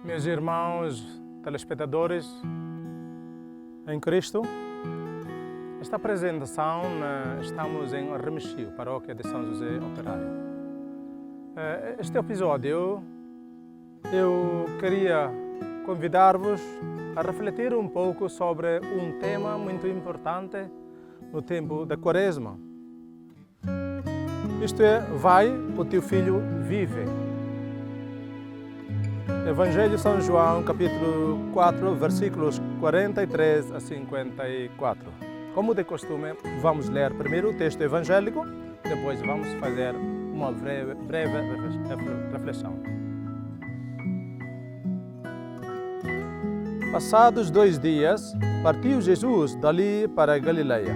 Meus irmãos telespectadores em Cristo, esta apresentação estamos em Remexio, paróquia de São José Operário. Este episódio eu queria convidar-vos a refletir um pouco sobre um tema muito importante no tempo da Quaresma. Isto é, vai, o teu filho vive. Evangelho de São João, capítulo 4, versículos 43 a 54. Como de costume, vamos ler primeiro o texto evangélico, depois vamos fazer uma breve reflexão. Passados 2 dias, partiu Jesus dali para a Galileia,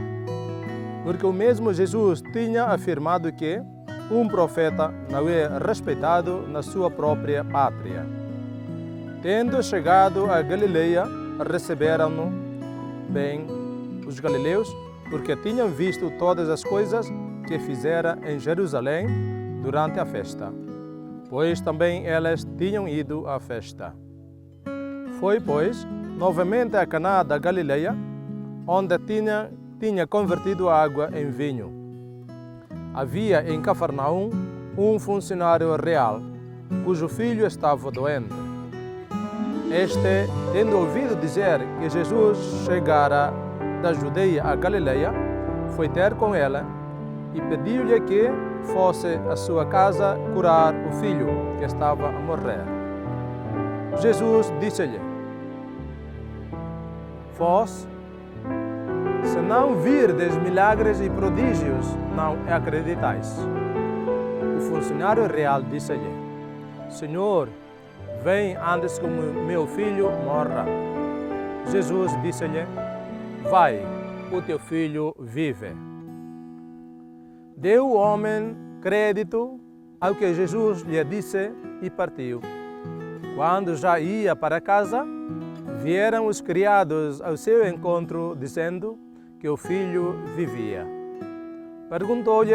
porque o mesmo Jesus tinha afirmado que um profeta não é respeitado na sua própria pátria. Tendo chegado a Galileia, receberam-no bem os galileus, porque tinham visto todas as coisas que fizera em Jerusalém durante a festa, pois também elas tinham ido à festa. Foi, pois, novamente a Caná da Galileia, onde tinha convertido a água em vinho. Havia em Cafarnaum um funcionário real, cujo filho estava doente. Este, tendo ouvido dizer que Jesus chegara da Judeia a Galileia, foi ter com ela e pediu-lhe que fosse à sua casa curar o filho que estava a morrer. Jesus disse-lhe: Vós, se não virdes milagres e prodígios, não acreditais. O funcionário real disse-lhe: Senhor, vem antes que o meu filho morra. Jesus disse-lhe: Vai, o teu filho vive. Deu o homem crédito ao que Jesus lhe disse e partiu. Quando já ia para casa, vieram os criados ao seu encontro, dizendo que o filho vivia. Perguntou-lhe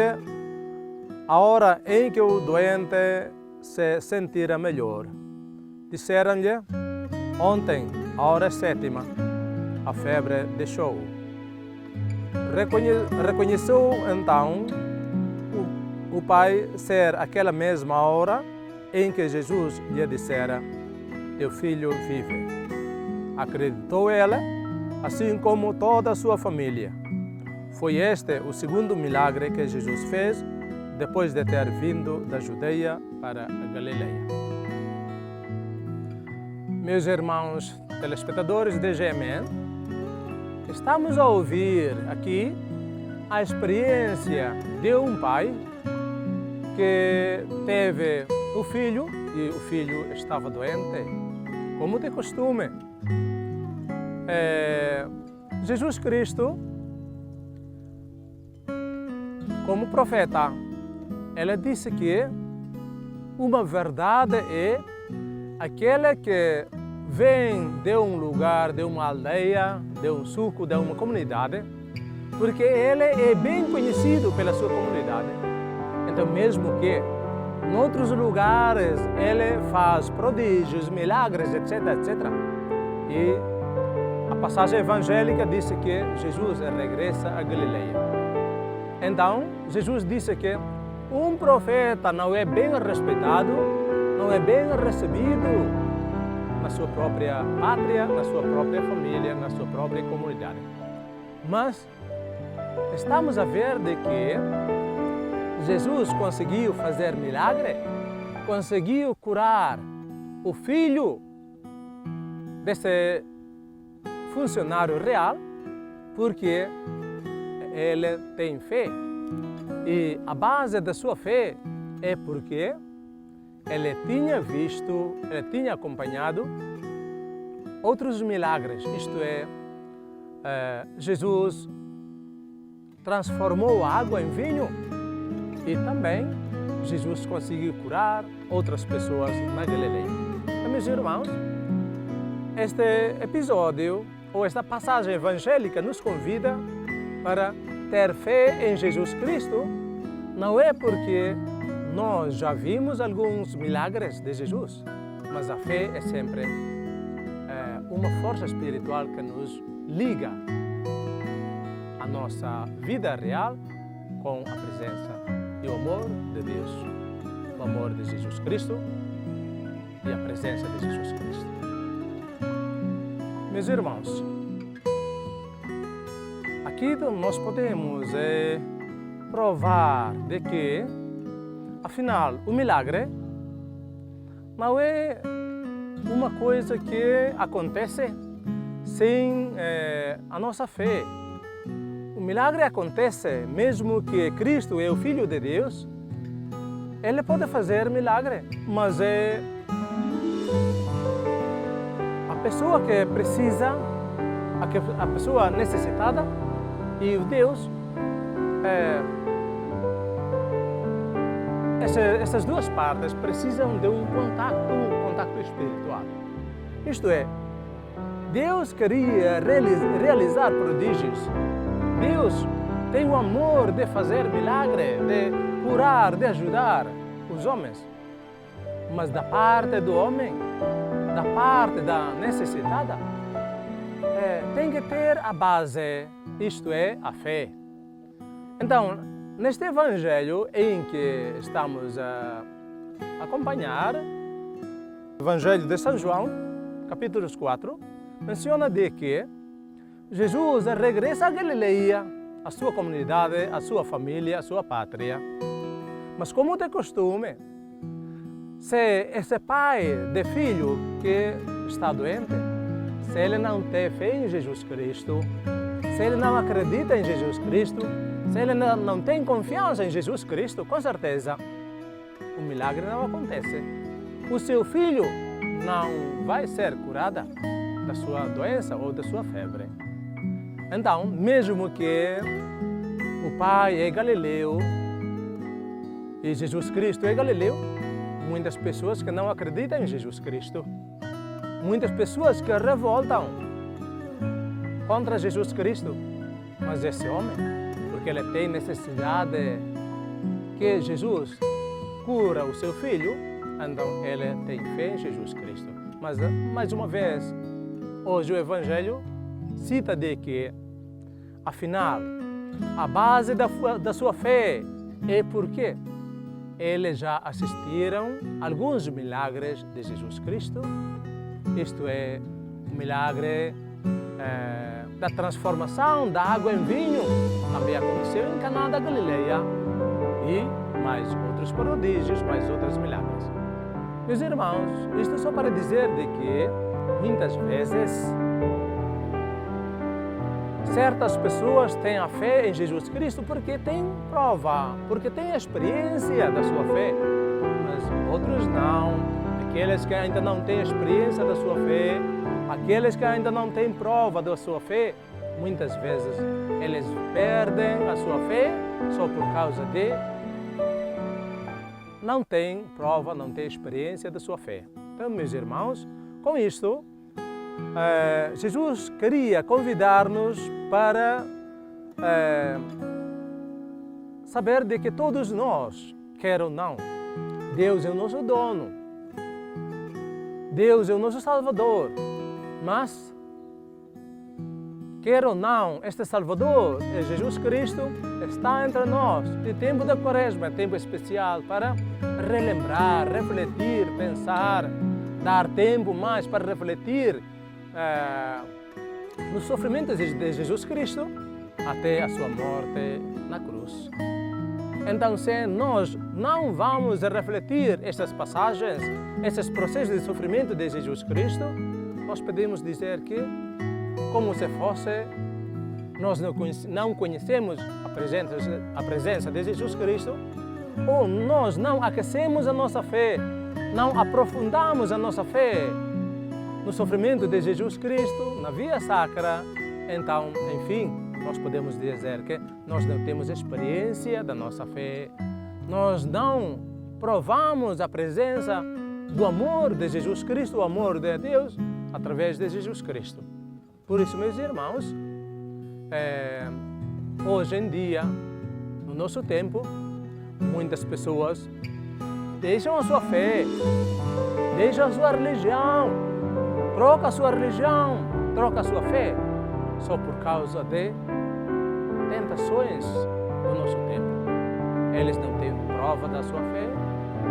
a hora em que o doente se sentira melhor. Disseram-lhe: Ontem, à hora 7ª, a febre deixou-o. Reconheceu então o pai ser aquela mesma hora em que Jesus lhe dissera: Teu filho vive. Acreditou ela, assim como toda a sua família. Foi este o segundo milagre que Jesus fez depois de ter vindo da Judeia para a Galileia. Meus irmãos telespectadores de GMN, estamos a ouvir aqui a experiência de um pai que teve o filho e o filho estava doente, como de costume. Jesus Cristo, como profeta, ele disse que uma verdade é aquele que vem de um lugar, de uma aldeia, de um suco, de uma comunidade, porque ele é bem conhecido pela sua comunidade. Então, mesmo que em outros lugares ele faz prodígios, milagres, etc., etc., e a passagem evangélica diz que Jesus regressa a Galileia. Então, Jesus disse que um profeta não é bem respeitado, não é bem recebido na sua própria pátria, na sua própria família, na sua própria comunidade. Mas estamos a ver de que Jesus conseguiu fazer milagre, conseguiu curar o filho desse funcionário real, porque ele tem fé. E a base da sua fé é porque ele tinha visto, ele tinha acompanhado outros milagres, isto é, Jesus transformou a água em vinho e também Jesus conseguiu curar outras pessoas na Galileia. Meus irmãos, este episódio ou esta passagem evangélica nos convida para ter fé em Jesus Cristo, não é porque nós já vimos alguns milagres de Jesus, Mas a fé é sempre uma força espiritual que nos liga à nossa vida real com a presença e o amor de Deus, o amor de Jesus Cristo e a presença de Jesus Cristo. Meus irmãos, aqui nós podemos provar de que, afinal, o milagre não é uma coisa que acontece sem a nossa fé. O milagre acontece mesmo que Cristo é o Filho de Deus. Ele pode fazer milagre, mas a pessoa que precisa, a pessoa necessitada e o Deus, essas duas partes precisam de um contato espiritual. Isto é, Deus queria realizar prodígios. Deus tem o amor de fazer milagre, de curar, de ajudar os homens. Mas da parte do homem, da parte da necessitada, tem que ter a base, isto é, a fé. Então, neste Evangelho em que estamos a acompanhar, o Evangelho de São João, capítulo 4, menciona de que Jesus regressa a Galileia, a sua comunidade, a sua família, a sua pátria. Mas como de costume, se esse pai de filho que está doente, se ele não tem fé em Jesus Cristo, se ele não acredita em Jesus Cristo, se ele não tem confiança em Jesus Cristo, com certeza o milagre não acontece. O seu filho não vai ser curado da sua doença ou da sua febre. Então, mesmo que o pai é galileu e Jesus Cristo é galileu, muitas pessoas que não acreditam em Jesus Cristo, muitas pessoas que revoltam contra Jesus Cristo, mas esse homem, porque ele tem necessidade que Jesus cura o seu filho, então ele tem fé em Jesus Cristo. Mas, mais uma vez, hoje o Evangelho cita de que, afinal, a base da sua fé é porque eles já assistiram a alguns milagres de Jesus Cristo. Isto é, o milagre da transformação da água em vinho, também aconteceu em Caná da Galileia, e mais outros prodígios, mais outros milagres. Meus irmãos, isto só para dizer de que, muitas vezes, certas pessoas têm a fé em Jesus Cristo porque têm prova, porque têm a experiência da sua fé, mas outros não. Aqueles que ainda não têm experiência da sua fé, aqueles que ainda não têm prova da sua fé, muitas vezes eles perdem a sua fé só por causa de não têm prova, não têm experiência da sua fé. Então, meus irmãos, com isto, Jesus queria convidar-nos para saber de que todos nós, quer ou não, Deus é o nosso dono, Deus é o nosso Salvador, mas, quer ou não, este Salvador, Jesus Cristo, está entre nós. E tempo da Quaresma é tempo especial para relembrar, refletir, pensar, dar tempo mais para refletir nos sofrimentos de Jesus Cristo até a sua morte na cruz. Então, se nós não vamos refletir estas passagens, esses processos de sofrimento de Jesus Cristo, nós podemos dizer que, como se fosse, nós não conhecemos a presença de Jesus Cristo, ou nós não aquecemos a nossa fé, não aprofundamos a nossa fé no sofrimento de Jesus Cristo, na via sacra. Então, enfim, nós podemos dizer que nós não temos experiência da nossa fé, nós não provamos a presença do amor de Jesus Cristo, o amor de Deus, através de Jesus Cristo. Por isso, meus irmãos, hoje em dia, no nosso tempo, muitas pessoas deixam a sua fé, deixa a sua religião, troca a sua religião, troca a sua fé, só por causa de tentações do nosso tempo. Eles não têm prova da sua fé,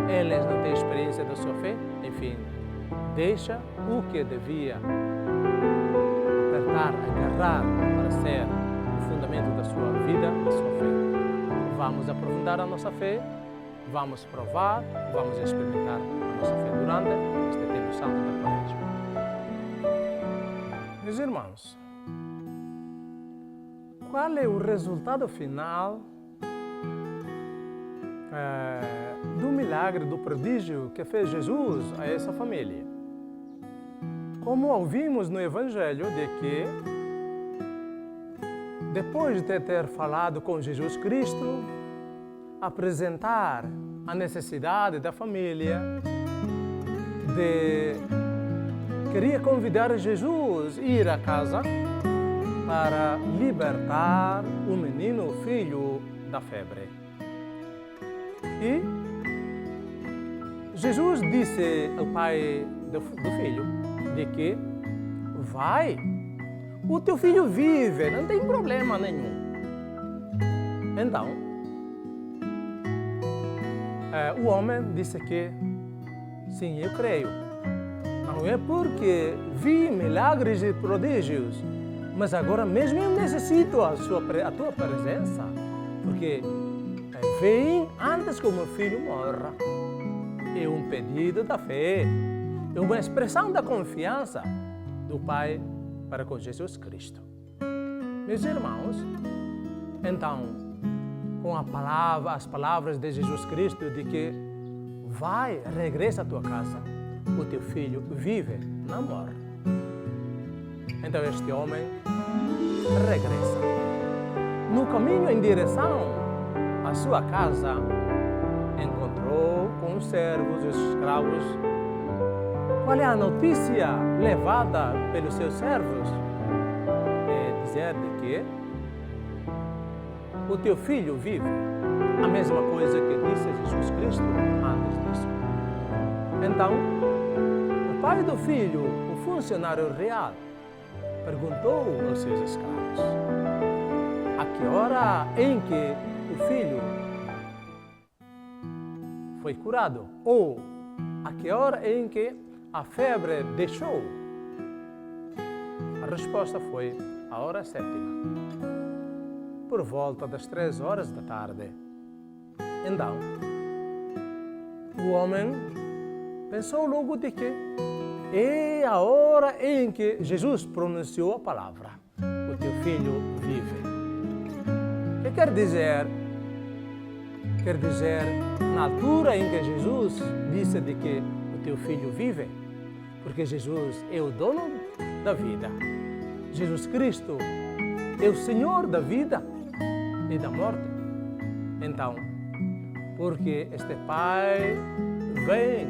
eles não têm experiência da sua fé, enfim, deixa o que devia apertar, agarrar para ser o fundamento da sua vida, da sua fé. Vamos aprofundar a nossa fé, vamos provar, vamos experimentar a nossa fé durante este tempo santo da Quaresma. Meus irmãos, qual é o resultado final do milagre, do prodígio que fez Jesus a essa família? Como ouvimos no Evangelho de que, depois de ter falado com Jesus Cristo, apresentar a necessidade da família, queria convidar Jesus a ir à casa para libertar o menino, o filho da febre. E Jesus disse ao pai do filho de que vai, o teu filho vive, não tem problema nenhum. Então, o homem disse que sim, eu creio. Não é porque vi milagres e prodígios, mas agora mesmo eu necessito a tua presença, porque vem antes que o meu filho morra. É um pedido da fé, é uma expressão da confiança do Pai para com Jesus Cristo. Meus irmãos, então, com as palavras de Jesus Cristo de que vai, regressa à tua casa, o teu filho vive, não morre. Então este homem regressa. No caminho em direção à sua casa, encontrou com os servos e os escravos. Qual é a notícia levada pelos seus servos? É dizer de que o teu filho vive. A mesma coisa que disse Jesus Cristo antes disso. Então, o pai do filho, o funcionário real, perguntou aos seus escravos: a que hora em que o filho foi curado? Ou a que hora em que a febre deixou? A resposta foi a hora sétima, por volta das 3 horas da tarde. Então, o homem pensou logo de que é a hora em que Jesus pronunciou a palavra: o teu filho vive. O que quer dizer? Quer dizer, na altura em que Jesus disse de que o teu filho vive, porque Jesus é o dono da vida. Jesus Cristo é o Senhor da vida e da morte. Então, porque este Pai vem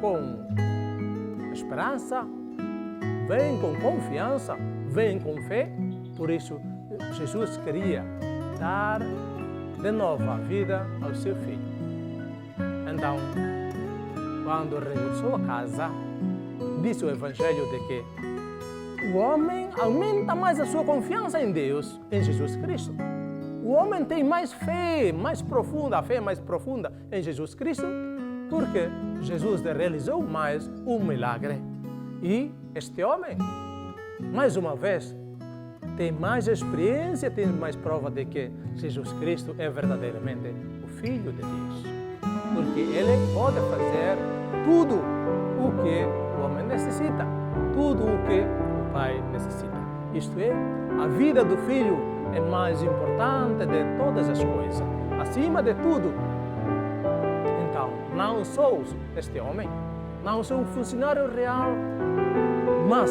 com esperança, vem com confiança, vem com fé, por isso Jesus queria dar de novo a vida ao seu filho. Então, quando regressou a casa, disse o Evangelho de que o homem aumenta mais a sua confiança em Deus, em Jesus Cristo. O homem tem mais fé, mais profunda, a fé mais profunda em Jesus Cristo, porque Jesus realizou mais um milagre. E este homem, mais uma vez, tem mais experiência, tem mais prova de que Jesus Cristo é verdadeiramente o Filho de Deus. Porque Ele pode fazer tudo o que o homem necessita, tudo o que o Pai necessita. Isto é, a vida do Filho é mais importante de todas as coisas, acima de tudo. Então, não sou este homem, não sou um funcionário real, mas,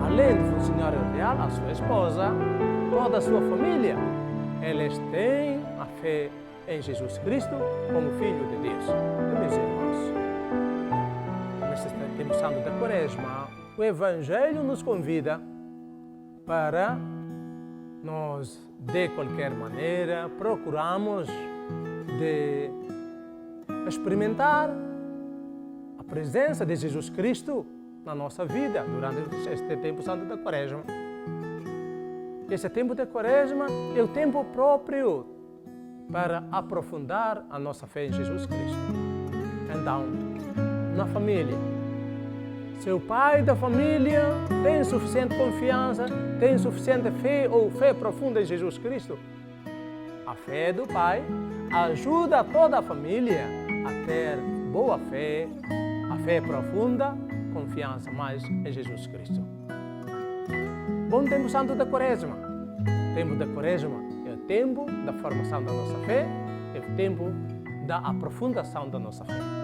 além do funcionário real, a sua esposa, toda a sua família, eles têm a fé em Jesus Cristo como Filho de Deus. E, meus irmãos, neste tempo santo da Quaresma, o Evangelho nos convida para nós, de qualquer maneira, procuramos de experimentar a presença de Jesus Cristo na nossa vida durante este tempo santo da Quaresma. Esse tempo de Quaresma é o tempo próprio para aprofundar a nossa fé em Jesus Cristo. Então, na família, se o pai da família tem suficiente confiança, tem suficiente fé ou fé profunda em Jesus Cristo, a fé do pai ajuda toda a família a ter boa fé, a fé profunda, confiança mais em Jesus Cristo. Bom tempo santo da Quaresma. O tempo da Quaresma é o tempo da formação da nossa fé, é o tempo da aprofundação da nossa fé.